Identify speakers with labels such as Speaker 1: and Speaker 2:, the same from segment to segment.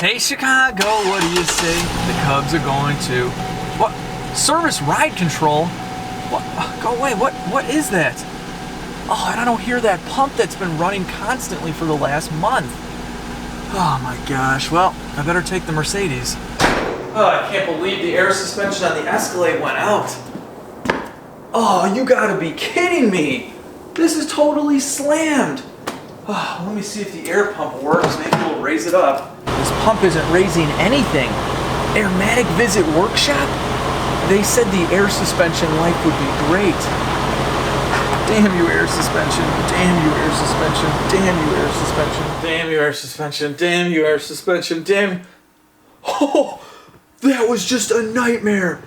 Speaker 1: Hey Chicago, what do you say? The Cubs are going to... What? Service ride control? What? Go away, what is that? Oh, and I don't hear that pump that's been running constantly for the last month. Oh my gosh, well, I better take the Mercedes. Oh, I can't believe the air suspension on the Escalade went out. Oh, you gotta be kidding me. This is totally slammed. Oh, let me see if the air pump works. Maybe we'll raise it up. This pump isn't raising anything. Airmatic Visit Workshop? They said the air suspension life would be great. Damn you, air suspension. Damn you, air suspension. Damn you, air suspension. Damn you, air suspension. Damn you, air suspension. Damn. Oh, that was just a nightmare.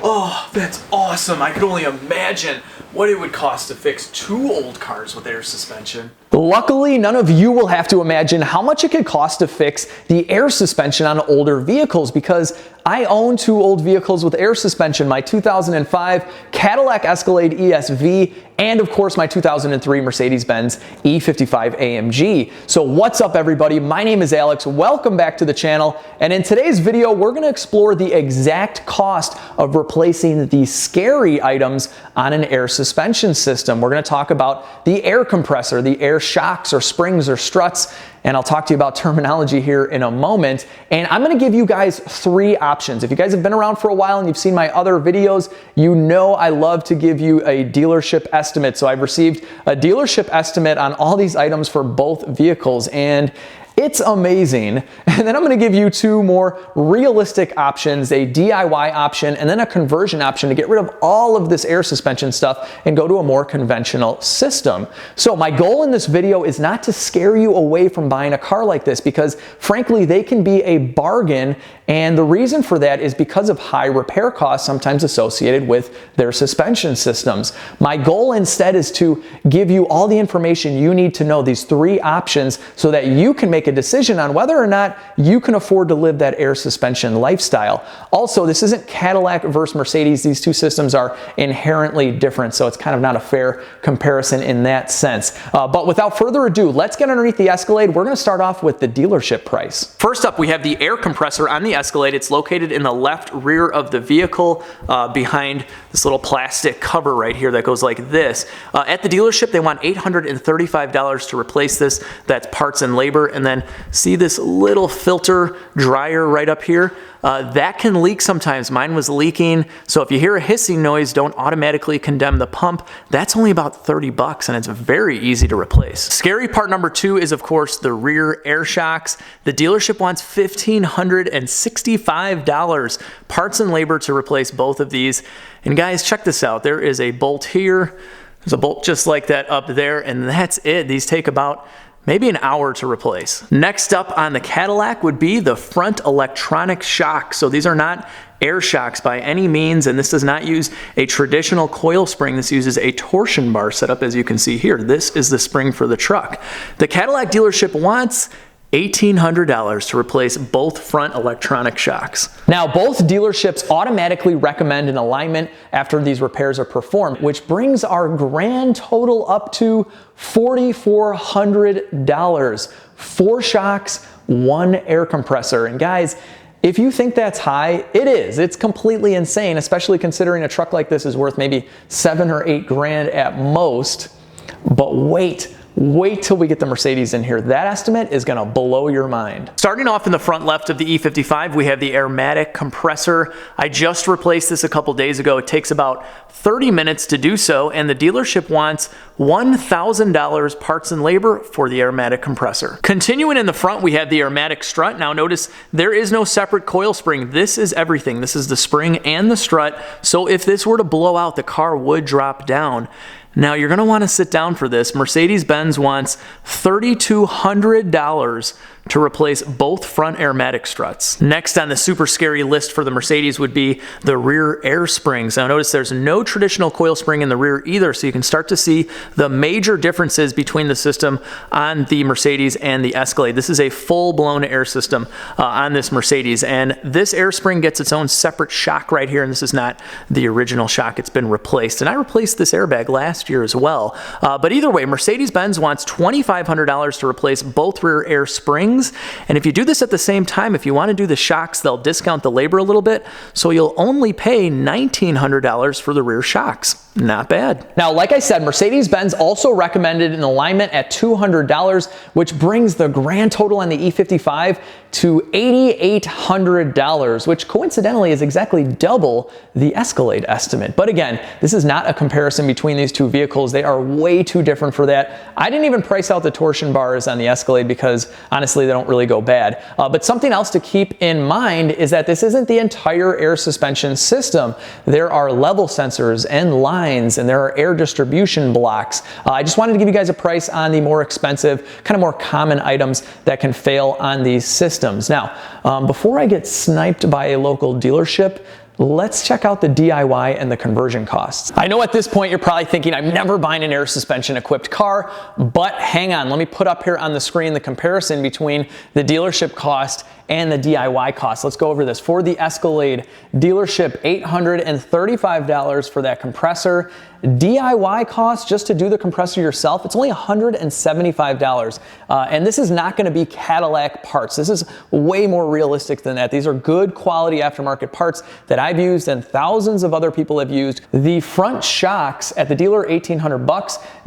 Speaker 1: Oh, that's awesome. I could only imagine what it would cost to fix 2 old cars with air suspension.
Speaker 2: Luckily, none of you will have to imagine how much it could cost to fix the air suspension on older vehicles, because I own 2 old vehicles with air suspension, my 2005 Cadillac Escalade ESV and of course my 2003 Mercedes-Benz E55 AMG. So what's up everybody, my name is Alex, welcome back to the channel, and in today's video we're going to explore the exact cost of replacing the scary items on an air suspension system. We're going to talk about the air compressor, the air shocks or springs or struts, and I'll talk to you about terminology here in a moment. And I'm gonna give you guys 3 options. If you guys have been around for a while and you've seen my other videos, you know I love to give you a dealership estimate. So I've received a dealership estimate on all these items for both vehicles, and it's amazing. And then I'm gonna give you 2 more realistic options, a DIY option and then a conversion option to get rid of all of this air suspension stuff and go to a more conventional system. So my goal in this video is not to scare you away from buying a car like this, because frankly, they can be a bargain. And the reason for that is because of high repair costs sometimes associated with their suspension systems. My goal instead is to give you all the information you need to know, these 3 options, so that you can make a decision on whether or not you can afford to live that air suspension lifestyle. Also, this isn't Cadillac versus Mercedes. These 2 systems are inherently different, so it's kind of not a fair comparison in that sense. But without further ado, let's get underneath the Escalade. We're going to start off with the dealership price. First up, we have the air compressor on the Escalade. It's located in the left rear of the vehicle behind this little plastic cover right here that goes like this. At the dealership, they want $835 to replace this. That's parts and labor. And then see this little filter dryer right up here? That can leak sometimes. Mine was leaking. So if you hear a hissing noise, don't automatically condemn the pump. That's only about 30 bucks and it's very easy to replace. Scary part number 2 is of course the rear air shocks. The dealership wants $1,565 parts and labor to replace both of these. And guys, check this out. There is a bolt here. There's a bolt just like that up there, and that's it. These take about maybe an hour to replace. Next up on the Cadillac would be the front electronic shock. So these are not air shocks by any means, and this does not use a traditional coil spring. This uses a torsion bar setup, as you can see here. This is the spring for the truck. The Cadillac dealership wants $1,800 to replace both front electronic shocks. Now, both dealerships automatically recommend an alignment after these repairs are performed, which brings our grand total up to $4,400. 4 shocks, 1 air compressor. And guys, if you think that's high, it is. It's completely insane, especially considering a truck like this is worth maybe 7 or 8 grand at most. But wait till we get the Mercedes in here. That estimate is gonna blow your mind. Starting off in the front left of the E55, we have the Airmatic compressor. I just replaced this a couple days ago. It takes about 30 minutes to do so, and the dealership wants $1,000 parts and labor for the Airmatic compressor. Continuing in the front, we have the Airmatic strut. Now notice there is no separate coil spring. This is everything. This is the spring and the strut. So if this were to blow out, the car would drop down. Now you're going to want to sit down for this. Mercedes-Benz wants $3,200 to replace both front Airmatic struts. Next on the super scary list for the Mercedes would be the rear air springs. Now notice there's no traditional coil spring in the rear either, so you can start to see the major differences between the system on the Mercedes and the Escalade. This is a full-blown air system on this Mercedes, and this air spring gets its own separate shock right here, and this is not the original shock. It's been replaced, and I replaced this airbag last last year as well. But either way, Mercedes-Benz wants $2,500 to replace both rear air springs. And if you do this at the same time, if you want to do the shocks, they'll discount the labor a little bit. So you'll only pay $1,900 for the rear shocks. Not bad. Now, like I said, Mercedes-Benz also recommended an alignment at $200, which brings the grand total on the E55 to $8,800, which coincidentally is exactly double the Escalade estimate. But again, this is not a comparison between these two vehicles. They are way too different for that. I didn't even price out the torsion bars on the Escalade because honestly, they don't really go bad. But something else to keep in mind is that this isn't the entire air suspension system. There are level sensors and lines, and there are air distribution blocks. I just wanted to give you guys a price on the more expensive, kind of more common items that can fail on these systems. Now, before I get sniped by a local dealership, let's check out the DIY and the conversion costs. I know at this point you're probably thinking I'm never buying an air suspension equipped car, but hang on, let me put up here on the screen the comparison between the dealership cost and the DIY cost. Let's go over this. For the Escalade dealership, $835 for that compressor. DIY cost just to do the compressor yourself, it's only $175. And this is not going to be Cadillac parts. This is way more realistic than that. These are good quality aftermarket parts that I've used and thousands of other people have used. The front shocks at the dealer, $1,800.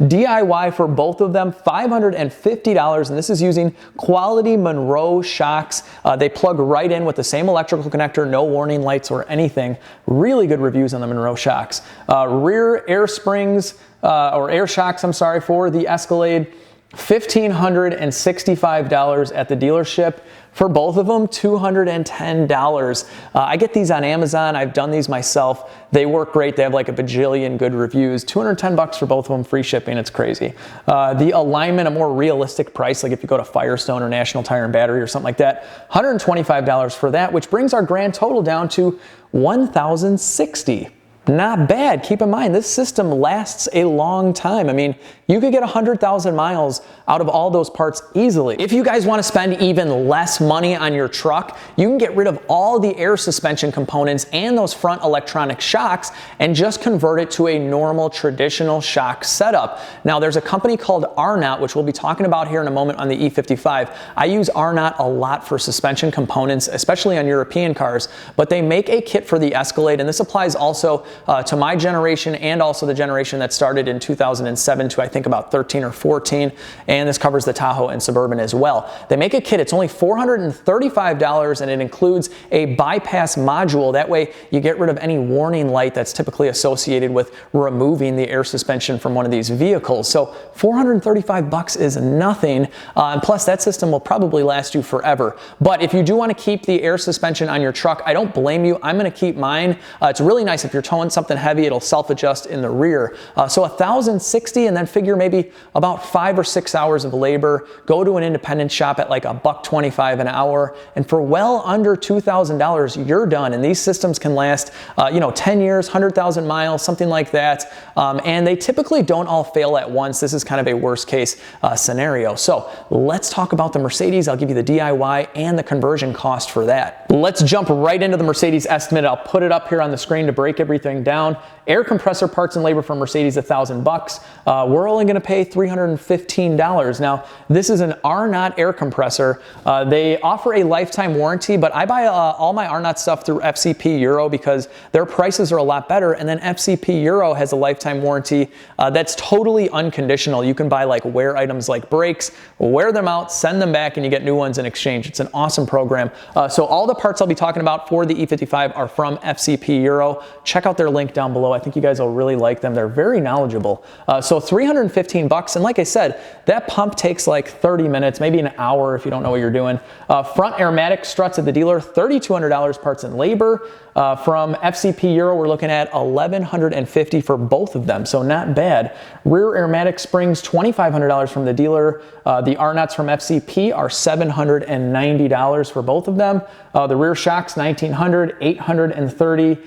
Speaker 2: DIY for both of them, $550. And this is using quality Monroe shocks. They plug right in with the same electrical connector, no warning lights or anything. Really good reviews on the Monroe shocks. Rear air springs, or air shocks, I'm sorry, for the Escalade, $1,565 at the dealership. For both of them, $210. I get these on Amazon. I've done these myself. They work great. They have like a bajillion good reviews. $210 for both of them, free shipping. It's crazy. The alignment, a more realistic price, like if you go to Firestone or National Tire and Battery or something like that, $125 for that, which brings our grand total down to $1,060. Not bad. Keep in mind, this system lasts a long time. I mean, you could get 100,000 miles out of all those parts easily. If you guys want to spend even less money on your truck, you can get rid of all the air suspension components and those front electronic shocks and just convert it to a normal traditional shock setup. Now, there's a company called Airmatic, which we'll be talking about here in a moment on the E55. I use Airmatic a lot for suspension components, especially on European cars, but they make a kit for the Escalade, and this applies also to my generation and also the generation that started in 2007 to I think about 13 or 14, and this covers the Tahoe and Suburban as well. They make a kit. It's only $435, and it includes a bypass module. That way you get rid of any warning light that's typically associated with removing the air suspension from one of these vehicles. So $435 is nothing, and plus that system will probably last you forever. But if you do want to keep the air suspension on your truck, I don't blame you. I'm going to keep mine. It's really nice if you're towing something heavy, it'll self-adjust in the rear. So $1,060, and then figure maybe about 5 or 6 hours of labor. Go to an independent shop at like $125 an hour, and for well under $2,000, you're done. And these systems can last, 10 years, 100,000 miles, something like that. And they typically don't all fail at once. This is kind of a worst case scenario. So let's talk about the Mercedes. I'll give you the DIY and the conversion cost for that. Let's jump right into the Mercedes estimate. I'll put it up here on the screen to break everything down. Air compressor parts and labor for Mercedes, $1,000. We're only going to pay $315. Now, this is an Airmatic air compressor. They offer a lifetime warranty, but I buy all my Airmatic stuff through FCP Euro because their prices are a lot better. And then FCP Euro has a lifetime warranty that's totally unconditional. You can buy like wear items like brakes, wear them out, send them back, and you get new ones in exchange. It's an awesome program. So all the parts I'll be talking about for the E55 are from FCP Euro. Check out their link down below. I think you guys will really like them. They're very knowledgeable. So $315, and like I said, that pump takes like 30 minutes, maybe an hour if you don't know what you're doing. Front Airmatic struts at the dealer, $3,200 parts and labor. From FCP Euro, we're looking at $1,150 for both of them, so not bad. Rear Airmatic springs, $2,500 from the dealer. The Airnats from FCP are $790 for both of them. The rear shocks, $1,900, $830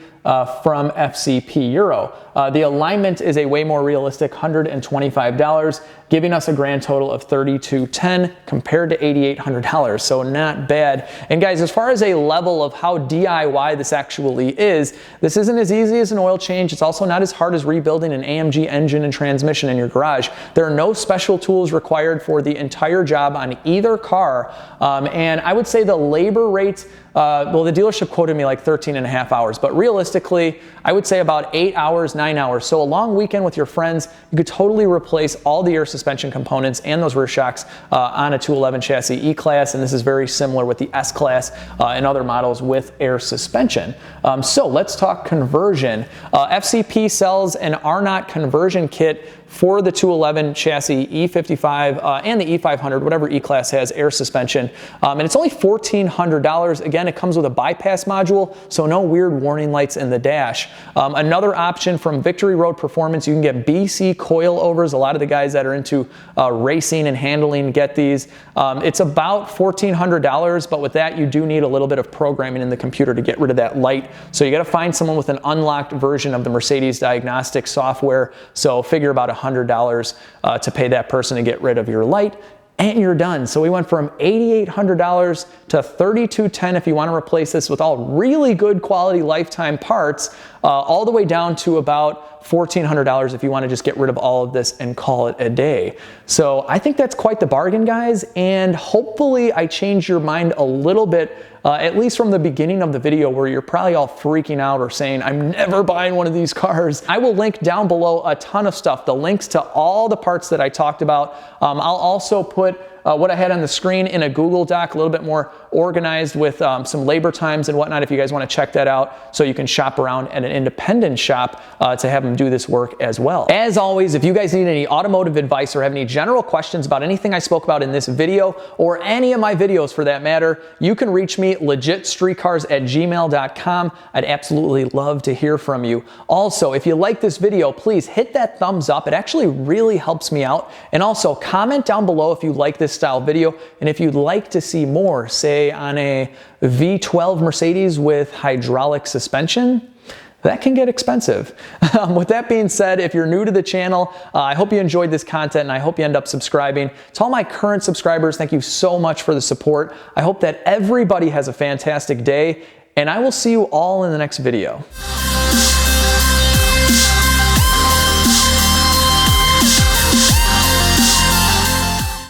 Speaker 2: from FCP Euro. The alignment is a way more realistic $125. giving us a grand total of $3,210 compared to $8,800, so not bad. And guys, as far as a level of how DIY this actually is, this isn't as easy as an oil change. It's also not as hard as rebuilding an AMG engine and transmission in your garage. There are no special tools required for the entire job on either car, and I would say the labor rate, well, the dealership quoted me like 13 and a half hours, but realistically, I would say about 8 hours, 9 hours. So a long weekend with your friends, you could totally replace all the air suspension components and those rear shocks on a 211 chassis E-Class, and this is very similar with the S-Class and other models with air suspension. So let's talk conversion. FCP sells an R0 conversion kit for the 211 chassis E55 and the E500, whatever E-Class has air suspension, and it's only $1,400. Again, it comes with a bypass module, so no weird warning lights in the dash. Another option from Victory Road Performance, you can get BC Coil Overs. A lot of the guys that are into racing and handling get these. It's about $1,400, but with that, you do need a little bit of programming in the computer to get rid of that light. So you got to find someone with an unlocked version of the Mercedes diagnostic software. So figure about $100 to pay that person to get rid of your light, and you're done. So we went from $8,800 to $3,210 if you want to replace this with all really good quality lifetime parts, all the way down to about $1,400 if you want to just get rid of all of this and call it a day. So I think that's quite the bargain, guys, and hopefully I changed your mind a little bit, at least from the beginning of the video where you're probably all freaking out or saying, I'm never buying one of these cars. I will link down below a ton of stuff, the links to all the parts that I talked about. I'll also put what I had on the screen in a Google Doc, a little bit more organized with some labor times and whatnot if you guys want to check that out, so you can shop around at an independent shop to have them do this work as well. As always, if you guys need any automotive advice or have any general questions about anything I spoke about in this video or any of my videos for that matter, you can reach me legitstreetcars@gmail.com. I'd absolutely love to hear from you. Also, if you like this video, please hit that thumbs up. It actually really helps me out. And also comment down below if you like this style video and if you'd like to see more, say on a V12 Mercedes with hydraulic suspension. That can get expensive. With that being said, if you're new to the channel, I hope you enjoyed this content and I hope you end up subscribing. To all my current subscribers, thank you so much for the support. I hope that everybody has a fantastic day, and I will see you all in the next video.